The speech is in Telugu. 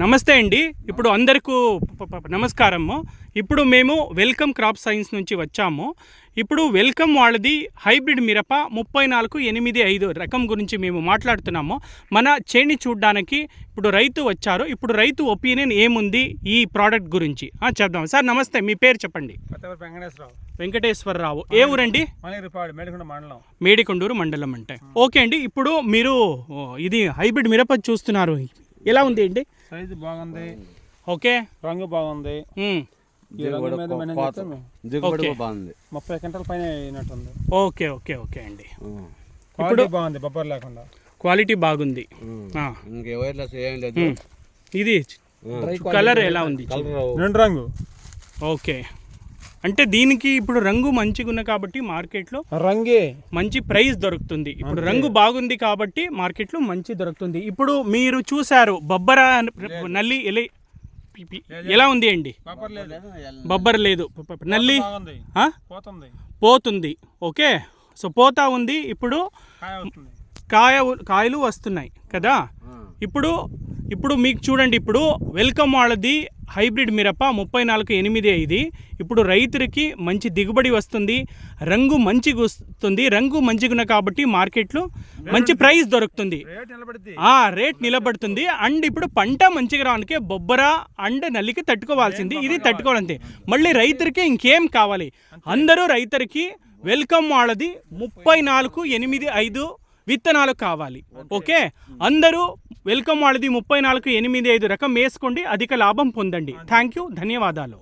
నమస్తే అండి. ఇప్పుడు అందరికీ నమస్కారము. ఇప్పుడు మేము వెల్కమ్ క్రాప్ సైన్స్ నుంచి వచ్చాము. ఇప్పుడు వెల్కమ్ వాళ్ళది హైబ్రిడ్ మిరప 3485 రకం గురించి మేము మాట్లాడుతున్నాము. మన చేని చూడడానికి ఇప్పుడు రైతు వచ్చారు. ఇప్పుడు రైతు ఒపీనియన్ ఏముంది ఈ ప్రోడక్ట్ గురించి చెప్దాం. సార్ నమస్తే, మీ పేరు చెప్పండి. వెంకటేశ్వరరావు. ఏ ఊరండి? మేడికొండూరు మండలం అంటే. ఓకే అండి. ఇప్పుడు మీరు ఇది హైబ్రిడ్ మిరప చూస్తున్నారు, ఎలా ఉంది అండి? సైజు బాగుంది, ఓకే, రంగు బాగుంది, 30 క్వింటాల పైన అయినట్టుంది. ఓకే ఓకే ఓకే అండి. ఇప్పుడు బాగుంది, బొబ్బర్ లేకుండా క్వాలిటీ బాగుంది. ఇది కలర్ ఎలా ఉంది? రెండు రంగు. ఓకే, అంటే దీనికి ఇప్పుడు రంగు మంచిగా ఉంది కాబట్టి మార్కెట్లో రంగే మంచి ప్రైస్ దొరుకుతుంది. ఇప్పుడు రంగు బాగుంది కాబట్టి మార్కెట్లో మంచి దొరుకుతుంది. ఇప్పుడు మీరు చూసారు బొబ్బర నల్లి ఎలా ఉంది అండి? బొబ్బర్ లేదు, నల్లి పోతుంది. ఓకే, సో పోతా ఉంది. ఇప్పుడు కాయలు వస్తున్నాయి కదా. ఇప్పుడు మీకు చూడండి, ఇప్పుడు వెల్కమ్ వాళ్ళది హైబ్రిడ్ మిరప 3485. ఇప్పుడు రైతులకి మంచి దిగుబడి వస్తుంది, రంగు మంచిగా వస్తుంది. రంగు మంచిగా కాబట్టి మార్కెట్లో మంచి ప్రైస్ దొరుకుతుంది, రేట్ నిలబడుతుంది. అండ్ ఇప్పుడు పంట మంచిగా రావడానికి బొబ్బర అండ్ నల్లికి తట్టుకోవాల్సింది, ఇది తట్టుకోవాలంతే. మళ్ళీ రైతులకి ఇంకేం కావాలి? అందరూ రైతులకి వెల్కమ్ వాళ్ళది 3485 విత్తనాలు కావాలి. ఓకే, అందరూ వెల్కమ్ వాళ్ళది 3485 రకం వేసుకోండి, అధిక లాభం పొందండి. థ్యాంక్ యూ, ధన్యవాదాలు.